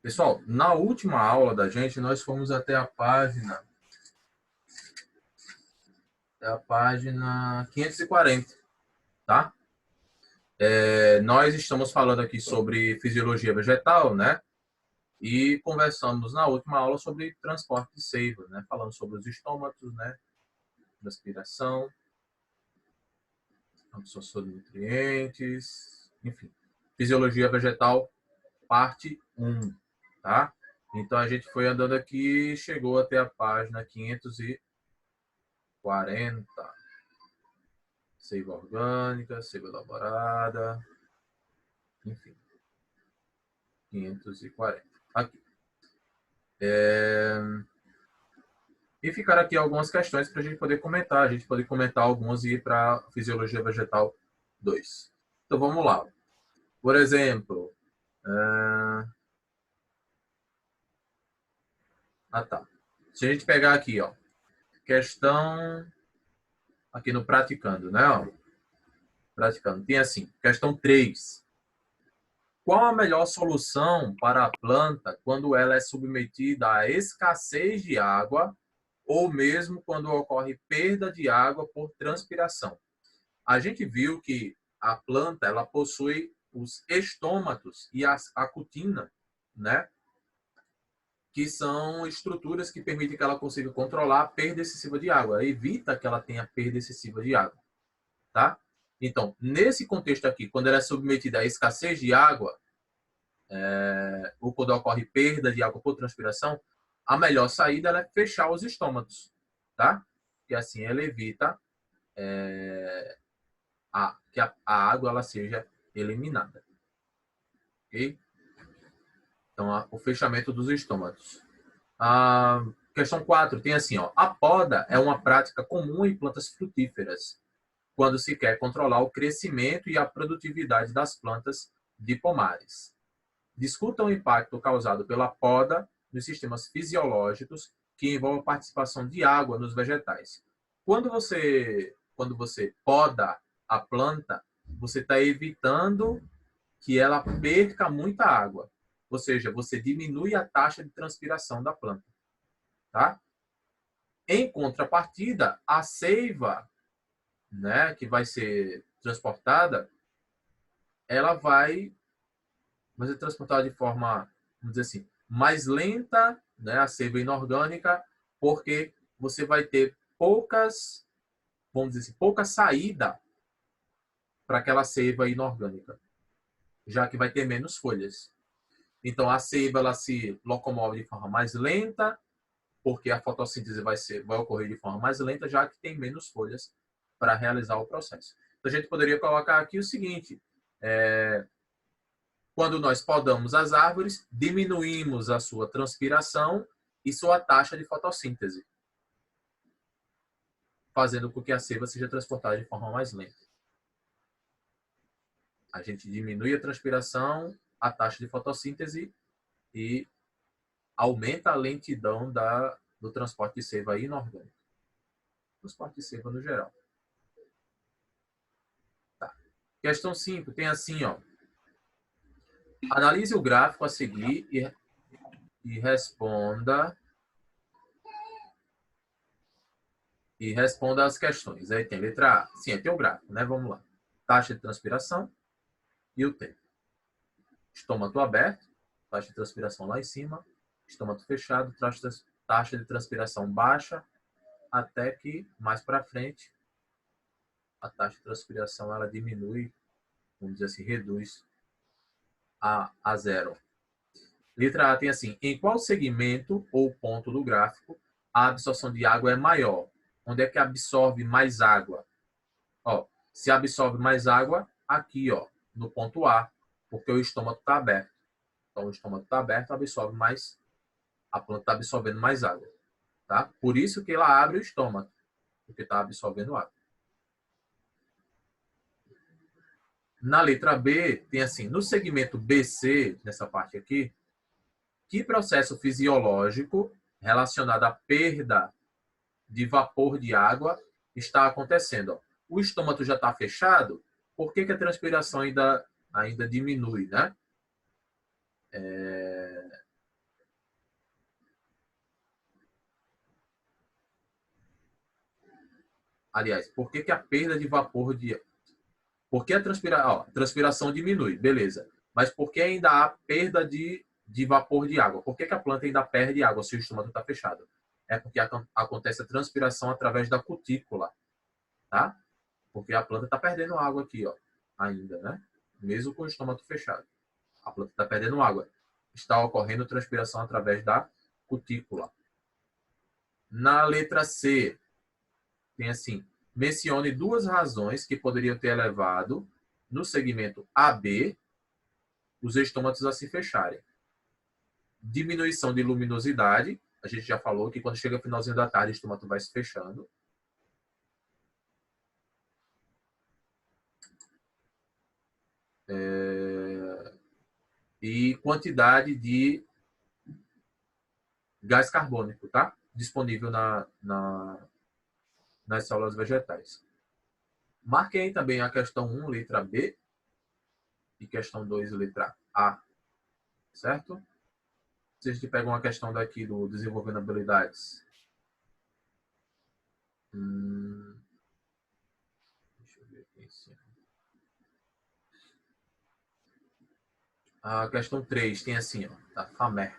Pessoal, na última aula da gente, nós fomos até a página 540, tá? Nós estamos falando aqui sobre fisiologia vegetal, né? E conversamos na última aula sobre transporte de seiva, né? Falando sobre os estômatos, né? Respiração, absorção de nutrientes, enfim. Fisiologia vegetal, parte 1, tá? Então a gente foi andando aqui e chegou até a página 540. Seiva orgânica, seiva elaborada, enfim, 540. Aqui. E ficaram aqui algumas questões para a gente poder comentar. A gente pode comentar algumas e ir para a Fisiologia Vegetal 2. Então vamos lá. Por exemplo, tá. Se a gente pegar aqui, ó, questão aqui no praticando, né? Ó, praticando. Tem assim, questão 3. Qual a melhor solução para a planta quando ela é submetida à escassez de água ou mesmo quando ocorre perda de água por transpiração? A gente viu que a planta ela possui os estômatos e a cutina, né? Que são estruturas que permitem que ela consiga controlar a perda excessiva de água, evita que ela tenha perda excessiva de água, tá? Então, nesse contexto aqui, quando ela é submetida à escassez de água, ou quando ocorre perda de água por transpiração, a melhor saída é fechar os estômatos, tá? Que assim ela evita que a água ela seja eliminada. Ok? Então, o fechamento dos estômatos. A questão 4 tem assim, ó, a poda é uma prática comum em plantas frutíferas, quando se quer controlar o crescimento e a produtividade das plantas de pomares. Discuta o impacto causado pela poda nos sistemas fisiológicos que envolve a participação de água nos vegetais. Quando você poda a planta, você está evitando que ela perca muita água. Ou seja, você diminui a taxa de transpiração da planta. Tá? Em contrapartida, a seiva, né, que vai ser transportada, ela vai ser transportada de forma, vamos dizer assim, mais lenta, né, a seiva inorgânica, porque você vai ter vamos dizer assim, pouca saída para aquela seiva inorgânica, já que vai ter menos folhas. Então, a seiva ela se locomove de forma mais lenta, porque a fotossíntese vai ocorrer de forma mais lenta, já que tem menos folhas para realizar o processo. Então, a gente poderia colocar aqui o seguinte, quando nós podamos as árvores, diminuímos a sua transpiração e sua taxa de fotossíntese, fazendo com que a seiva seja transportada de forma mais lenta. A gente diminui a transpiração, a taxa de fotossíntese e aumenta a lentidão do transporte de seiva inorgânica. Transporte de seiva no geral. Tá. Questão 5 tem assim, ó. Analise o gráfico a seguir e responda as questões. Aí tem letra A. Sim, aí tem o gráfico, né? Vamos lá. Taxa de transpiração e o tempo. Estômago aberto, taxa de transpiração lá em cima. Estômago fechado, taxa de transpiração baixa, até que mais para frente a taxa de transpiração ela diminui, vamos dizer assim, reduz a zero. Letra A tem assim, em qual segmento ou ponto do gráfico a absorção de água é maior? Onde é que absorve mais água? Ó, se absorve mais água, aqui, ó, no ponto A, porque o estômago está aberto. Então, o estômago está aberto, absorve mais, a planta está absorvendo mais água. Tá? Por isso que ela abre o estômago, porque está absorvendo água. Na letra B, tem assim, no segmento BC, nessa parte aqui, que processo fisiológico relacionado à perda de vapor de água está acontecendo? Ó, o estômago já está fechado, por que a transpiração ainda diminui, né? Aliás, por que a perda de vapor de... Por que a transpiração diminui? Beleza. Mas por que ainda há perda de vapor de água? Por que a planta ainda perde água se o estômago está fechado? É porque acontece a transpiração através da cutícula, tá? Porque a planta está perdendo água aqui, ó, ainda, né? Mesmo com o estômago fechado. A planta está perdendo água. Está ocorrendo transpiração através da cutícula. Na letra C, tem assim, mencione 2 razões que poderiam ter levado, no segmento AB, os estômatos a se fecharem. Diminuição de luminosidade, a gente já falou que quando chega no finalzinho da tarde, o estômago vai se fechando. E quantidade de gás carbônico, tá? Disponível nas células vegetais. Marquei também a questão 1, letra B, e questão 2, letra A, certo? Se a gente pega uma questão daqui do desenvolvendo habilidades. Deixa eu ver aqui em cima. A questão 3 tem assim, ó, da FAMER.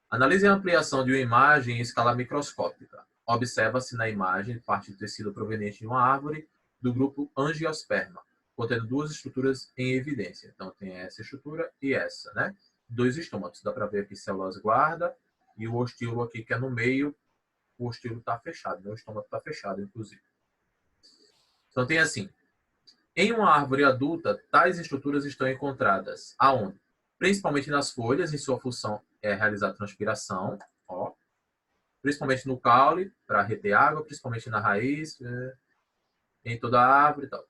Analise a ampliação de uma imagem em escala microscópica. Observa-se na imagem parte do tecido proveniente de uma árvore do grupo Angiosperma, contendo 2 estruturas em evidência. Então, tem essa estrutura e essa, né? 2 estômatos. Dá para ver aqui células guarda e o ostíolo aqui que é no meio. O ostíolo está fechado, né? O estômago está fechado, inclusive. Então, tem assim. Em uma árvore adulta, tais estruturas estão encontradas aonde? Principalmente nas folhas, em sua função é realizar transpiração, ó. Principalmente no caule, para reter água, principalmente na raiz, em toda a árvore e tal.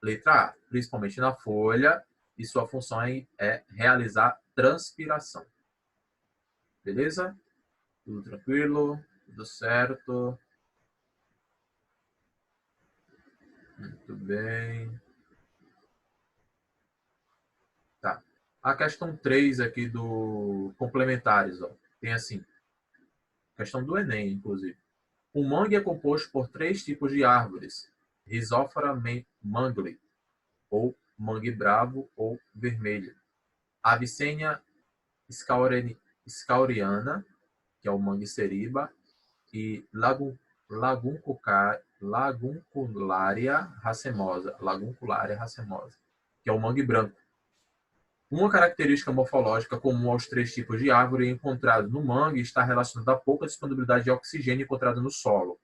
Letra A, principalmente na folha, e sua função é realizar transpiração. Beleza? Tudo tranquilo? Tudo certo? Muito bem. Tá. A questão 3 aqui do complementares, ó, tem assim, questão do Enem, inclusive. O mangue é composto por 3 tipos de árvores: Rhizophora mangle, ou mangue bravo ou vermelho. Avicennia scauriana, que é o mangue seriba, e laguncularia racemosa, que é o mangue branco. Uma característica morfológica comum aos 3 tipos de árvore encontrada no mangue está relacionada à pouca disponibilidade de oxigênio encontrada no solo.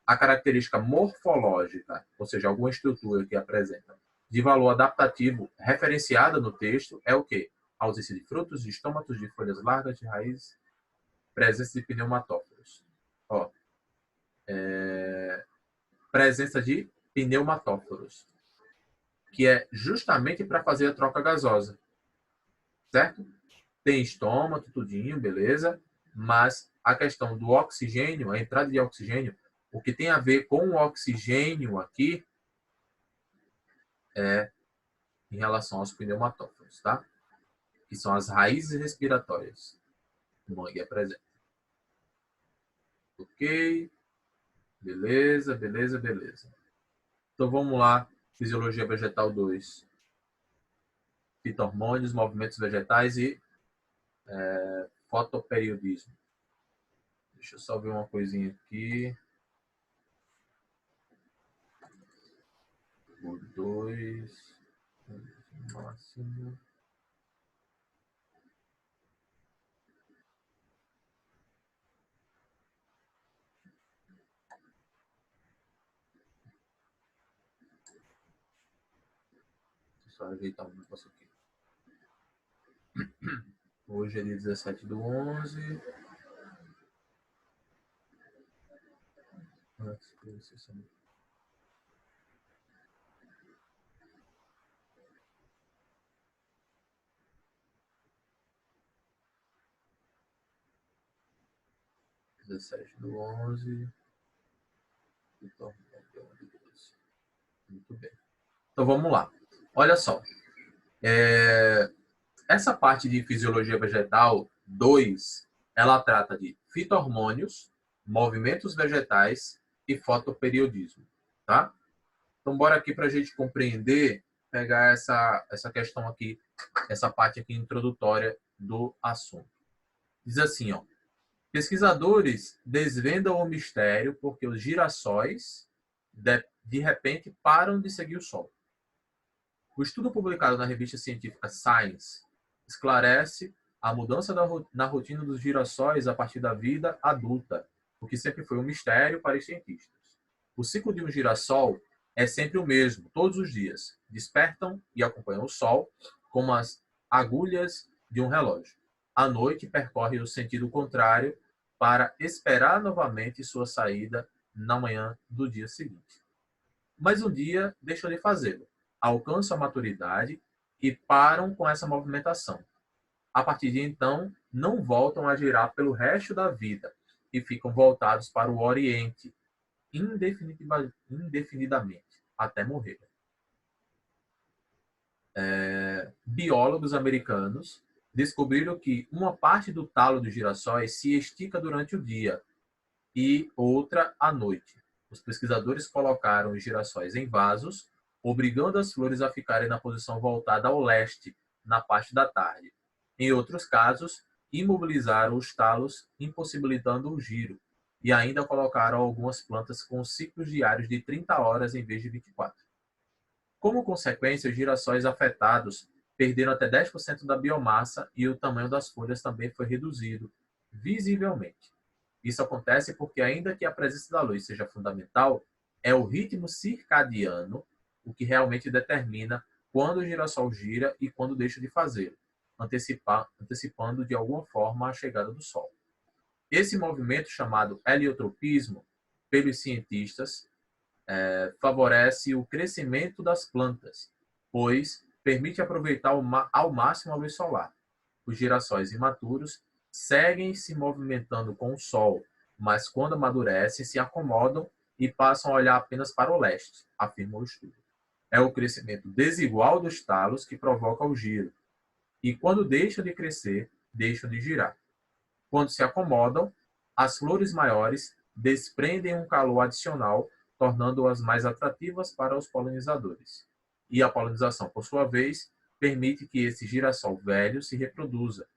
A característica morfológica, ou seja, alguma estrutura que apresenta, de valor adaptativo referenciada no texto é o quê? Ausência de frutos, de estômatos, de folhas largas, de raízes, presença de pneumatóforos. Ó, presença de pneumatóforos, que é justamente para fazer a troca gasosa. Certo? Tem estômago, tudinho, beleza? Mas a questão do oxigênio, a entrada de oxigênio, o que tem a ver com o oxigênio aqui é em relação aos pneumatóforos, tá? Que são as raízes respiratórias. O mangue é presente. Ok? Beleza, beleza, beleza. Então vamos lá. Fisiologia vegetal 2. Fito-hormônios, movimentos vegetais e fotoperiodismo. Deixa eu só ver uma coisinha aqui. Por 2. Máximo. Deixa eu só ajeitar um negócio aqui. Hoje é dia 17/11. 17/11. Muito bem. Então vamos lá. Olha só. Essa parte de fisiologia vegetal 2, ela trata de fito-hormônios, movimentos vegetais e fotoperiodismo, tá? Então, bora aqui para a gente compreender, pegar essa questão aqui, essa parte aqui introdutória do assunto. Diz assim, ó, pesquisadores desvendam o mistério porque os girassóis, de repente, param de seguir o Sol. O estudo publicado na revista científica Science esclarece a mudança na rotina dos girassóis a partir da vida adulta, o que sempre foi um mistério para os cientistas. O ciclo de um girassol é sempre o mesmo, todos os dias. Despertam e acompanham o Sol como as agulhas de um relógio. À noite, percorre o sentido contrário para esperar novamente sua saída na manhã do dia seguinte. Mas um dia deixam de fazê-lo, alcançam a maturidade e param com essa movimentação. A partir de então, não voltam a girar pelo resto da vida e ficam voltados para o Oriente, indefinidamente, até morrer. Biólogos americanos descobriram que uma parte do talo dos girassóis se estica durante o dia e outra à noite. Os pesquisadores colocaram os girassóis em vasos, obrigando as flores a ficarem na posição voltada ao leste, na parte da tarde. Em outros casos, imobilizaram os talos, impossibilitando o giro, e ainda colocaram algumas plantas com ciclos diários de 30 horas em vez de 24. Como consequência, os girassóis afetados perderam até 10% da biomassa e o tamanho das folhas também foi reduzido, visivelmente. Isso acontece porque, ainda que a presença da luz seja fundamental, é o ritmo circadiano o que realmente determina quando o girassol gira e quando deixa de fazê-lo, antecipando de alguma forma a chegada do Sol. Esse movimento, chamado heliotropismo, pelos cientistas, favorece o crescimento das plantas, pois permite aproveitar ao máximo a luz solar. Os girassóis imaturos seguem se movimentando com o Sol, mas quando amadurecem, se acomodam e passam a olhar apenas para o leste, afirma o estudo. É o crescimento desigual dos talos que provoca o giro. E quando deixam de crescer, deixam de girar. Quando se acomodam, as flores maiores desprendem um calor adicional, tornando-as mais atrativas para os polinizadores. E a polinização, por sua vez, permite que esse girassol velho se reproduza,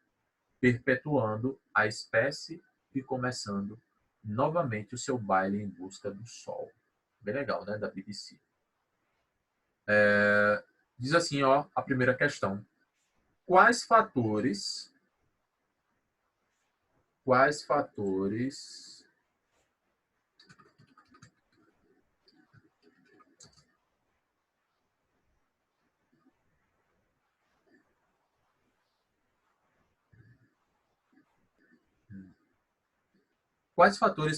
perpetuando a espécie e começando novamente o seu baile em busca do Sol. Bem legal, né? Da BBC. Diz assim, ó, a primeira questão. Quais fatores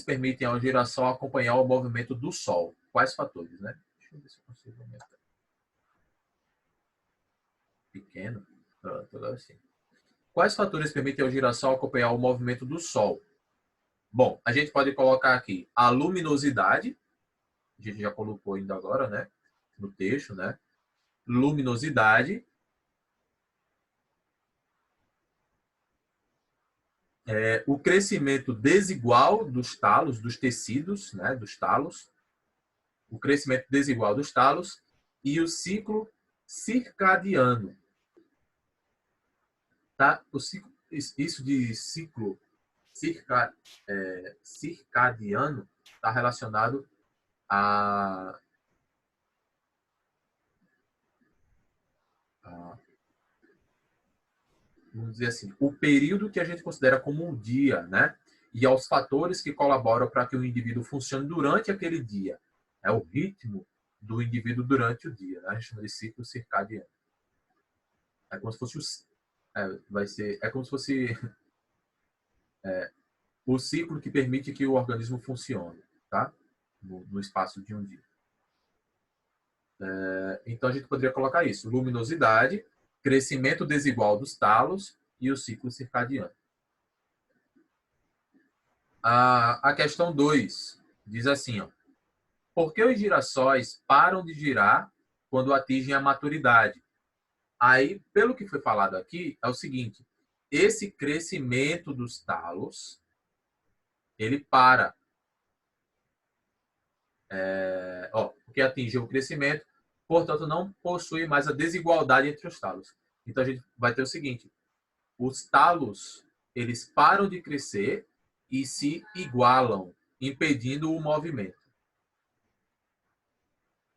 permitem ao girassol acompanhar o movimento do Sol? Quais fatores, né? Deixa eu ver se eu consigo aumentar. Pequeno. Pronto, agora sim. Quais fatores permitem ao girassol acompanhar o movimento do Sol? Bom, a gente pode colocar aqui a luminosidade, a gente já colocou ainda agora, né? No texto, né? Luminosidade. O crescimento desigual dos talos, dos tecidos, né? Dos talos. O crescimento desigual dos talos e o ciclo circadiano. Tá? Isso de ciclo circadiano está relacionado a vamos dizer assim, o período que a gente considera como um dia, né? E aos fatores que colaboram para que o indivíduo funcione durante aquele dia. É o ritmo do indivíduo durante o dia, né? A gente chama de ciclo circadiano. É como se fosse é como se fosse o ciclo que permite que o organismo funcione, tá? No espaço de um dia. Então a gente poderia colocar isso: luminosidade, crescimento desigual dos talos e o ciclo circadiano. A questão 2 diz assim, ó, por que os girassóis param de girar quando atingem a maturidade? Aí, pelo que foi falado aqui, é o seguinte: esse crescimento dos talos, ele para. Porque atingiu o crescimento, portanto, não possui mais a desigualdade entre os talos. Então, a gente vai ter o seguinte: os talos, eles param de crescer e se igualam, impedindo o movimento.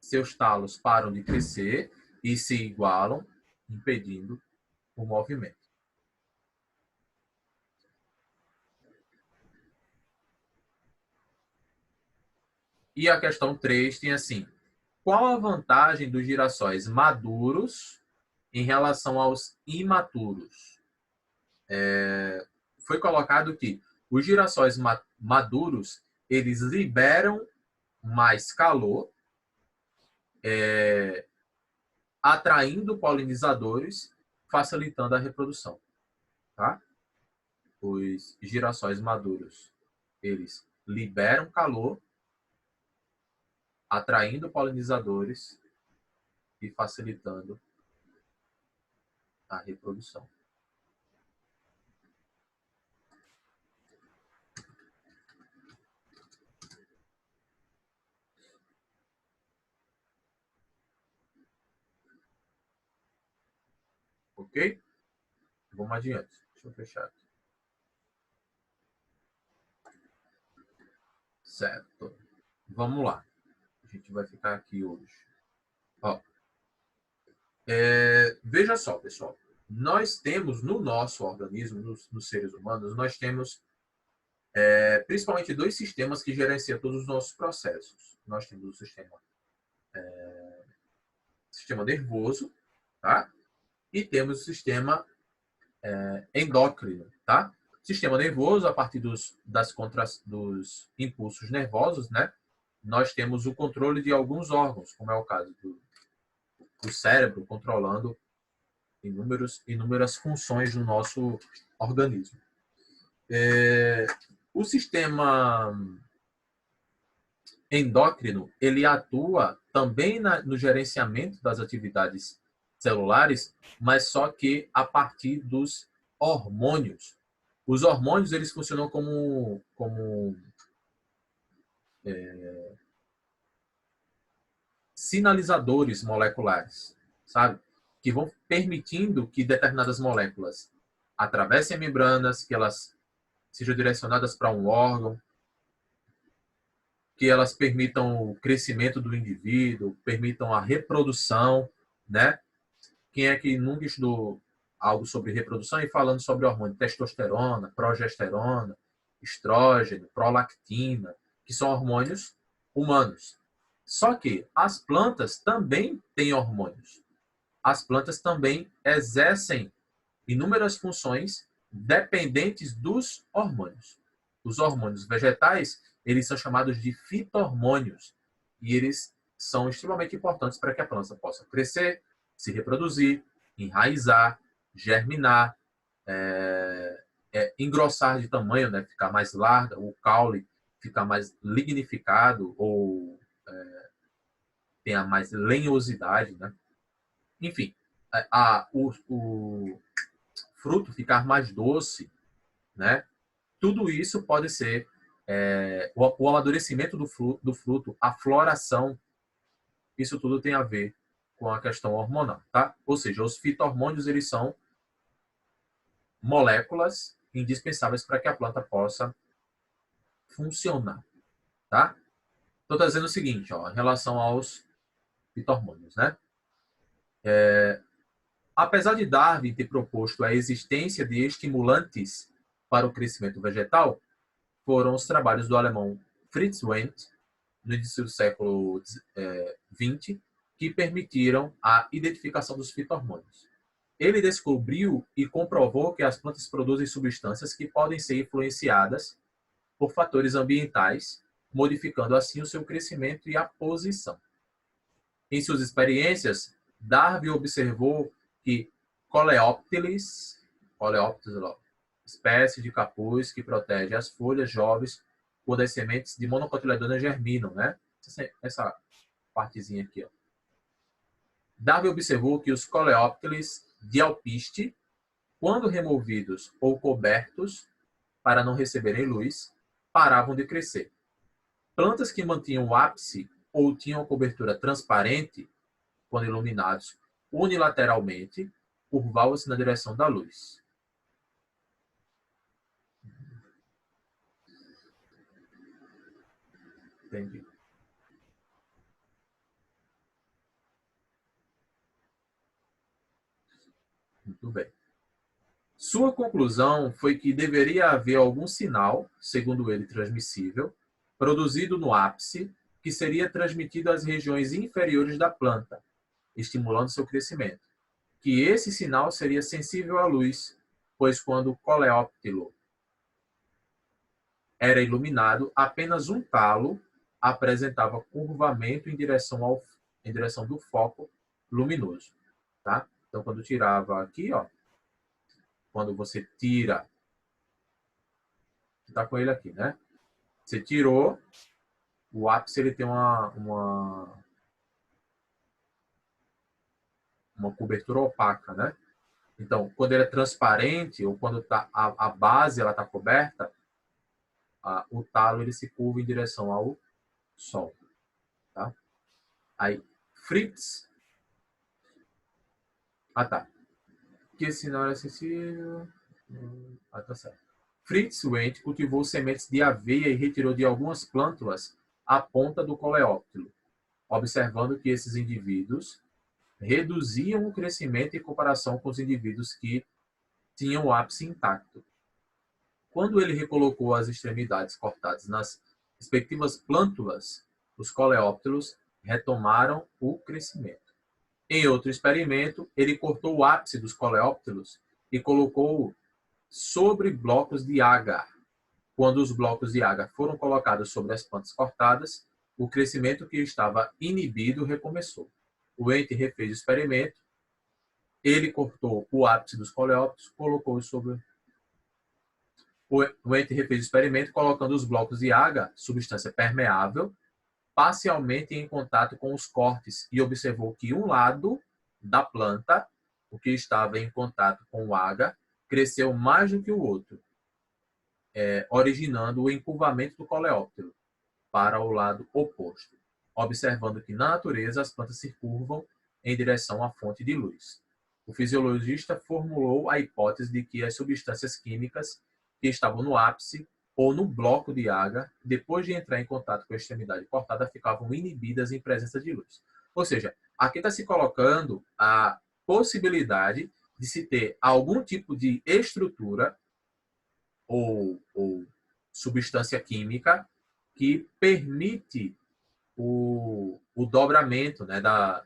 Seus talos param de crescer e se igualam, impedindo o movimento. E a questão 3 tem assim: qual a vantagem dos girassóis maduros em relação aos imaturos? Foi colocado que os girassóis maduros, eles liberam mais calor, atraindo polinizadores, facilitando a reprodução. Tá? Os girassóis maduros, eles liberam calor, atraindo polinizadores e facilitando a reprodução. Ok? Vamos adiante. Deixa eu fechar aqui. Certo. Vamos lá. A gente vai ficar aqui hoje. Veja só, pessoal. Nós temos no nosso organismo, nos seres humanos, nós temos principalmente dois sistemas que gerenciam todos os nossos processos. Nós temos o sistema nervoso, tá? E temos o sistema endócrino, tá? Sistema nervoso, a partir dos impulsos nervosos, né? Nós temos o controle de alguns órgãos, como é o caso do cérebro, controlando inúmeras funções do nosso organismo. O sistema endócrino, ele atua também no gerenciamento das atividades celulares, mas só que a partir dos hormônios. Os hormônios, eles funcionam como sinalizadores moleculares, sabe? Que vão permitindo que determinadas moléculas atravessem membranas, que elas sejam direcionadas para um órgão, que elas permitam o crescimento do indivíduo, permitam a reprodução, né? Quem é que nunca estudou algo sobre reprodução e falando sobre hormônio? Testosterona, progesterona, estrógeno, prolactina, que são hormônios humanos. Só que as plantas também têm hormônios. As plantas também exercem inúmeras funções dependentes dos hormônios. Os hormônios vegetais, eles são chamados de fito-hormônios e eles são extremamente importantes para que a planta possa crescer, se reproduzir, enraizar, germinar, engrossar de tamanho, né? Ficar mais larga, o caule ficar mais lignificado ou tenha mais lenhosidade, né? Enfim, o fruto ficar mais doce, né? Tudo isso pode ser o amadurecimento do fruto, a floração, isso tudo tem a ver com a questão hormonal, tá? Ou seja, os fito-hormônios, eles são moléculas indispensáveis para que a planta possa funcionar, tá? Estou dizendo o seguinte, ó, em relação aos fito-hormônios, né? Apesar de Darwin ter proposto a existência de estimulantes para o crescimento vegetal, foram os trabalhos do alemão Fritz Wendt, no início do século XX, que permitiram a identificação dos fito-hormônios. Ele descobriu e comprovou que as plantas produzem substâncias que podem ser influenciadas por fatores ambientais, modificando assim o seu crescimento e a posição. Em suas experiências, Darwin observou que Coleópteros, espécie de capuz que protege as folhas jovens quando as sementes de monocotiledôneas germinam, né? Essa partezinha aqui, ó. Darwin observou que os Coleópteros de alpiste, quando removidos ou cobertos para não receberem luz, paravam de crescer. plantas que mantinham o ápice ou tinham cobertura transparente, quando iluminados unilateralmente, curvavam-se na direção da luz. Entendi. Muito bem. Sua conclusão foi que deveria haver algum sinal, segundo ele transmissível, produzido no ápice, que seria transmitido às regiões inferiores da planta, estimulando seu crescimento. Que esse sinal seria sensível à luz, pois quando o coleóptilo era iluminado, apenas um talo apresentava curvamento em direção do foco luminoso. Tá? Então, quando tirava aqui, ó, quando você tira, você está com ele aqui, né? Você tirou, o ápice ele tem uma cobertura opaca, né? Então, quando ele é transparente, ou quando tá, a base está coberta, o talo ele se curva em direção ao Sol. Tá? Aí, Fritz... tá. Que esse sinal era sensível... tá certo. Fritz Wendt cultivou sementes de aveia e retirou de algumas plântulas a ponta do coleóptilo, observando que esses indivíduos reduziam o crescimento em comparação com os indivíduos que tinham o ápice intacto. Quando ele recolocou as extremidades cortadas nas respectivas plântulas, os coleóptilos retomaram o crescimento. Em outro experimento, ele cortou o ápice dos coleóptilos e colocou sobre blocos de agar. Quando os blocos de agar foram colocados sobre as plantas cortadas, o crescimento que estava inibido recomeçou. O Wendt refez o experimento, ele cortou o ápice dos coleóptilos, colocou sobre... O Wendt refez o experimento colocando os blocos de agar, substância permeável, parcialmente em contato com os cortes e observou que um lado da planta, o que estava em contato com o agar, cresceu mais do que o outro, originando o encurvamento do coleóptilo para o lado oposto, observando que na natureza as plantas se curvam em direção à fonte de luz. O fisiologista formulou a hipótese de que as substâncias químicas que estavam no ápice ou no bloco de agar, depois de entrar em contato com a extremidade cortada, ficavam inibidas em presença de luz. Ou seja, aqui está se colocando a possibilidade de se ter algum tipo de estrutura ou substância química que permite o dobramento, né, da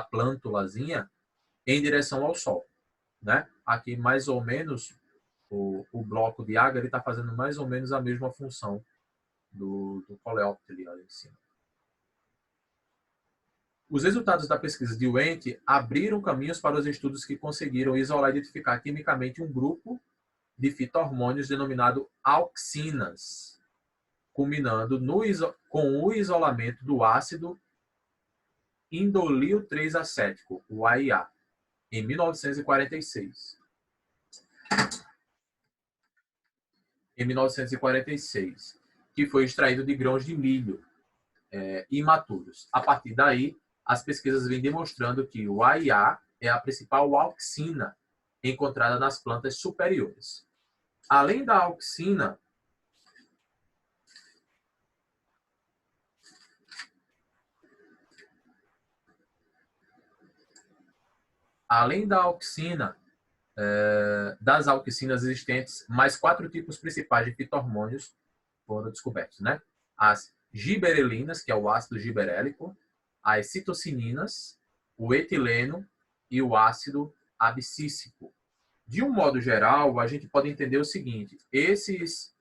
plântulazinha em direção ao Sol. Né? Aqui, mais ou menos, o bloco de agar está fazendo mais ou menos a mesma função do coleóptilo ali em cima. Os resultados da pesquisa de Wendt abriram caminhos para os estudos que conseguiram isolar e identificar quimicamente um grupo de fito-hormônios denominado auxinas, culminando com o isolamento do ácido indolil 3-acético, o AIA, em 1946. Que foi extraído de grãos de milho imaturos. A partir daí, as pesquisas vêm demonstrando que o AIA é a principal auxina encontrada nas plantas superiores. Além da auxina, das auxinas existentes, mais 4 tipos principais de fito-hormônios foram descobertos, né? As giberelinas, que é o ácido giberélico, as citocininas, o etileno e o ácido abscíssico. De um modo geral, a gente pode entender o seguinte: esses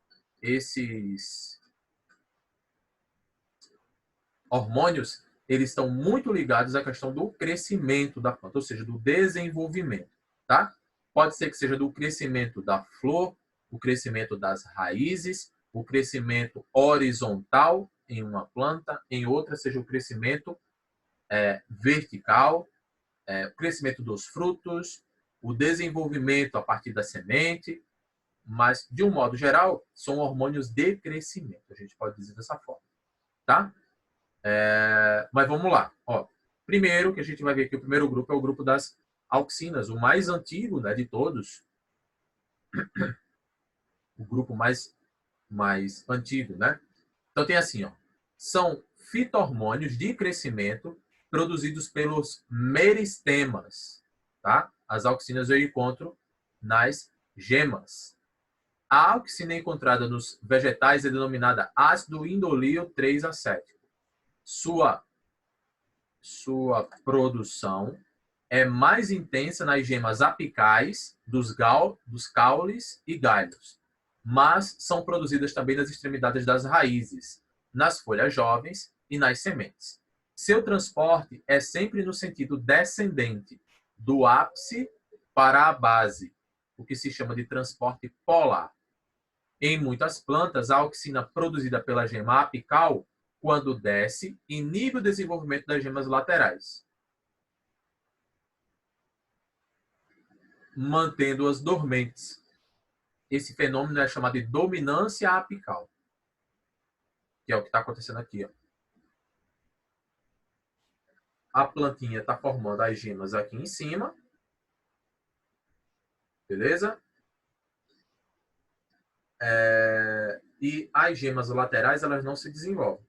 hormônios, eles estão muito ligados à questão do crescimento da planta, ou seja, do desenvolvimento, tá? Pode ser que seja do crescimento da flor, o crescimento das raízes, o crescimento horizontal em uma planta, em outra seja o crescimento vertical, o crescimento dos frutos, o desenvolvimento a partir da semente, Mas, de um modo geral, são hormônios de crescimento. A gente pode dizer dessa forma. Tá? Mas vamos lá. Ó, primeiro que a gente vai ver aqui, o primeiro grupo é o grupo das auxinas, o mais antigo, né, de todos. O grupo mais antigo, né? Então tem assim, ó, são fito-hormônios de crescimento produzidos pelos meristemas, tá? As auxinas eu encontro nas gemas. A auxina encontrada nos vegetais é denominada ácido indolío 3-acético. Sua produção é mais intensa nas gemas apicais dos caules e galhos, mas são produzidas também nas extremidades das raízes, nas folhas jovens e nas sementes. Seu transporte é sempre no sentido descendente, do ápice para a base, o que se chama de transporte polar. Em muitas plantas, a auxina produzida pela gema apical, quando desce, inibe o desenvolvimento das gemas laterais, mantendo-as dormentes. Esse fenômeno é chamado de dominância apical, que é o que está acontecendo aqui. Ó. A plantinha está formando as gemas aqui em cima. Beleza? E as gemas laterais, elas não se desenvolvem.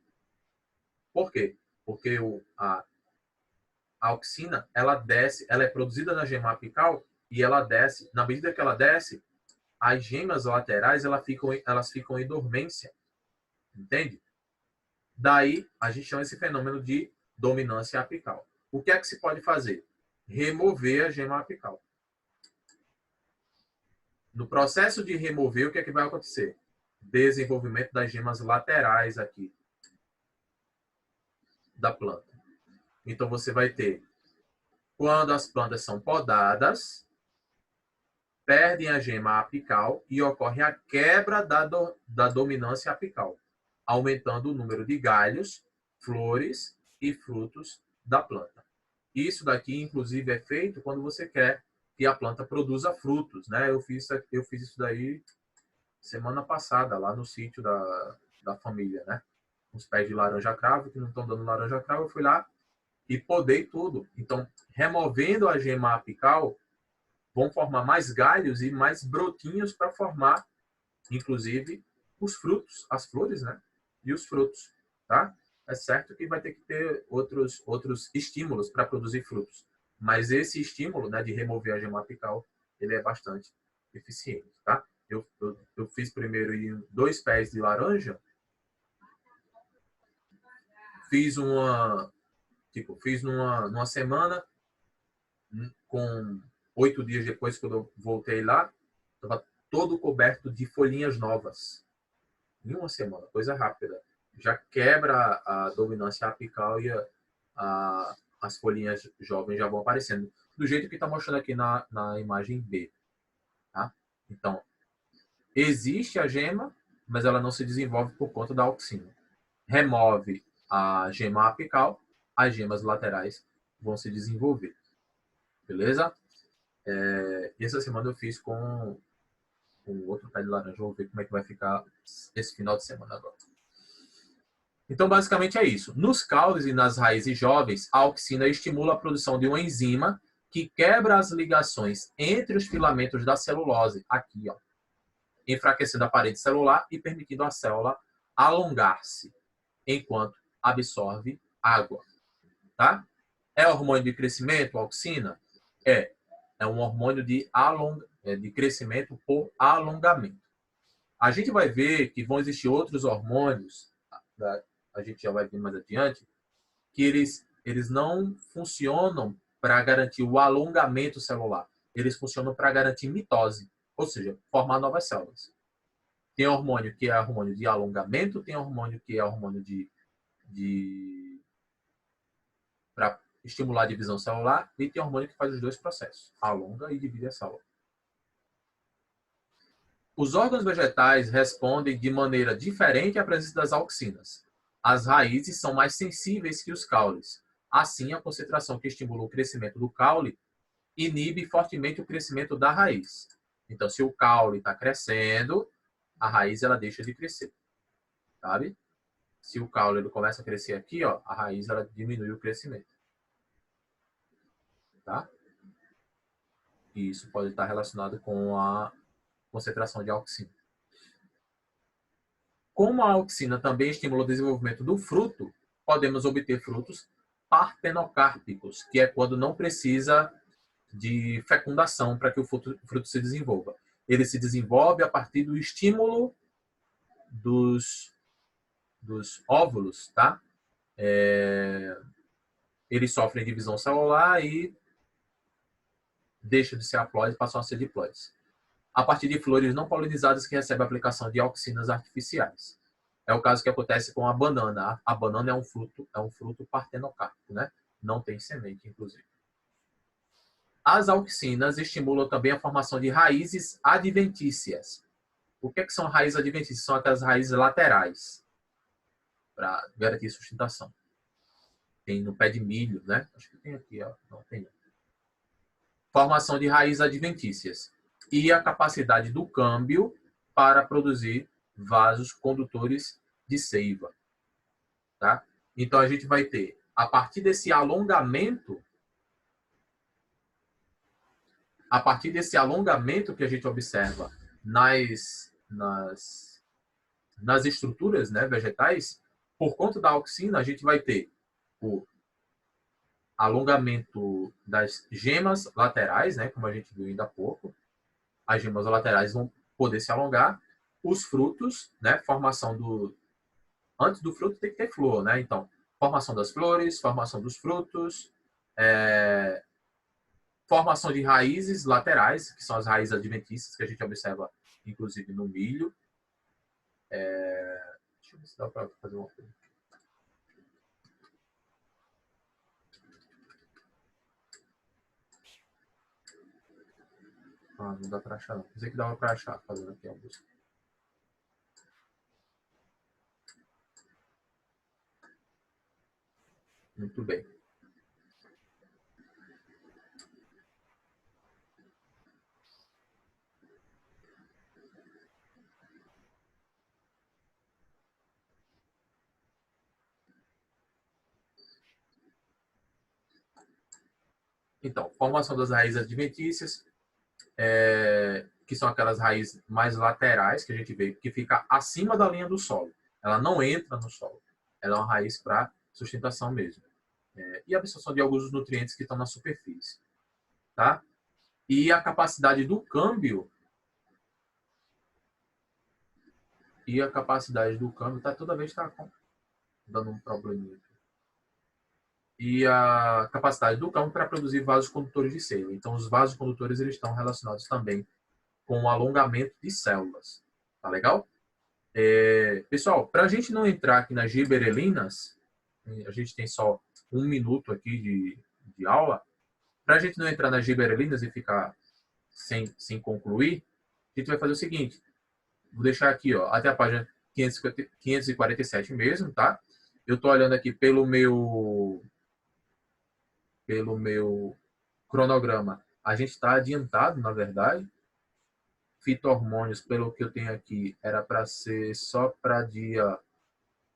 Por quê? Porque a auxina, ela desce, ela é produzida na gema apical e ela desce, na medida que ela desce, as gemas laterais elas ficam em dormência. Entende? Daí, a gente chama esse fenômeno de dominância apical. O que é que se pode fazer? Remover a gema apical. No processo de remover, o que é que vai acontecer? Desenvolvimento das gemas laterais aqui da planta. Então, você vai ter, quando as plantas são podadas, perdem a gema apical e ocorre a quebra da dominância apical, aumentando o número de galhos, flores e frutos da planta. Isso daqui, inclusive, é feito quando você quer que a planta produza frutos, né? Eu fiz isso daí semana passada, lá no sítio da família, né? Uns pés de laranja-cravo que não estão dando laranja-cravo, eu fui lá e podei tudo. Então, removendo a gema apical, vão formar mais galhos e mais brotinhos para formar, inclusive, os frutos, as flores, né? E os frutos, tá? É certo que vai ter que ter outros estímulos para produzir frutos. Mas esse estímulo, né, de remover a gema apical, ele é bastante eficiente, tá? Eu fiz primeiro em 2 pés de laranja, fiz numa semana, com 8 dias depois, quando eu voltei lá, estava todo coberto de folhinhas novas. Em uma semana, coisa rápida. Já quebra a dominância apical e as folhinhas jovens já vão aparecendo. Do jeito que está mostrando aqui na imagem B. Tá? Então, existe a gema, mas ela não se desenvolve por conta da auxina. Remove a gema apical, as gemas laterais vão se desenvolver. Beleza? E essa semana eu fiz com outro pé de laranja. Vamos ver como é que vai ficar esse final de semana agora. Então, basicamente é isso. Nos caules e nas raízes jovens, a auxina estimula a produção de uma enzima que quebra as ligações entre os filamentos da celulose, aqui, ó, enfraquecendo a parede celular e permitindo à célula alongar-se, enquanto absorve água. Tá? É hormônio de crescimento, a auxina? É um hormônio de crescimento por alongamento. A gente vai ver que vão existir outros hormônios, a gente já vai ver mais adiante, que eles não funcionam para garantir o alongamento celular. Eles funcionam para garantir mitose, ou seja, formar novas células. Tem hormônio que é hormônio de alongamento, tem hormônio que é hormônio para estimular a divisão celular, e tem hormônio que faz os dois processos, alonga e divide a célula. Os órgãos vegetais respondem de maneira diferente à presença das auxinas. As raízes são mais sensíveis que os caules. Assim, a concentração que estimula o crescimento do caule inibe fortemente o crescimento da raiz. Então, se o caule está crescendo, a raiz ela deixa de crescer, sabe? Se o caule ele começa a crescer aqui, ó, a raiz ela diminui o crescimento, tá? E isso pode estar relacionado com a concentração de auxina. Como a auxina também estimula o desenvolvimento do fruto, podemos obter frutos partenocárpicos, que é quando não precisa de fecundação para que o fruto se desenvolva. Ele se desenvolve a partir do estímulo dos óvulos, tá? Eles sofrem divisão celular e deixam de ser haploides e passam a ser diploides. A partir de flores não polinizadas que recebem a aplicação de auxinas artificiais. É o caso que acontece com a banana. A banana é um fruto partenocárpico, né? Não tem semente, inclusive. As auxinas estimulam também a formação de raízes adventícias. O que são raízes adventícias? São aquelas raízes laterais para garantir sustentação. Tem no pé de milho, né? Acho que tem aqui, ó. Não tem. Formação de raízes adventícias. E a capacidade do câmbio para produzir vasos condutores de seiva. Tá? Então, a gente vai ter, a partir desse alongamento que a gente observa nas estruturas, né, vegetais, por conta da auxina, a gente vai ter o alongamento das gemas laterais, né, como a gente viu ainda há pouco. As gemas laterais vão poder se alongar. Os frutos, né, formação do... Antes do fruto tem que ter flor, né? Então, formação das flores, formação dos frutos, formação de raízes laterais, que são as raízes adventícias, que a gente observa, inclusive, no milho. Deixa eu ver se dá para fazer uma coisa. Ah, não dá para achar, não. Pensei que dava para achar, fazendo aqui a busca. Muito bem. Então, formação das raízes adventícias, que são aquelas raízes mais laterais que a gente vê, que fica acima da linha do solo. Ela não entra no solo. Ela é uma raiz para sustentação mesmo. E a absorção de alguns dos nutrientes que estão na superfície. Tá? E a capacidade do câmbio tá toda vez está dando um probleminha. E a capacidade do câmbio para produzir vasos condutores de seiva. Então, os vasos condutores eles estão relacionados também com o alongamento de células. Tá legal? Pessoal, para a gente não entrar aqui nas giberelinas, a gente tem só 1 minuto aqui de aula. Para a gente não entrar nas giberelinas e ficar sem concluir, a gente vai fazer o seguinte. Vou deixar aqui, ó, até a página 547 mesmo, tá? Eu estou olhando aqui pelo meu cronograma. A gente está adiantado, na verdade. Fito-hormônios, pelo que eu tenho aqui, era para ser só para dia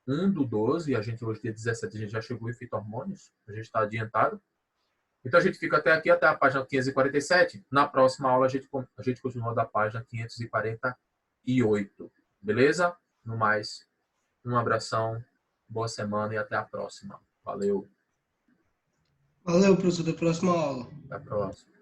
1/12. A gente hoje, dia 17, a gente já chegou em fito-hormônios. A gente está adiantado. Então, a gente fica até aqui, até a página 547. Na próxima aula, a gente continua da página 548. Beleza? No mais, um abração, boa semana e até a próxima. Valeu. Valeu, professor. Até a próxima aula. Até a próxima.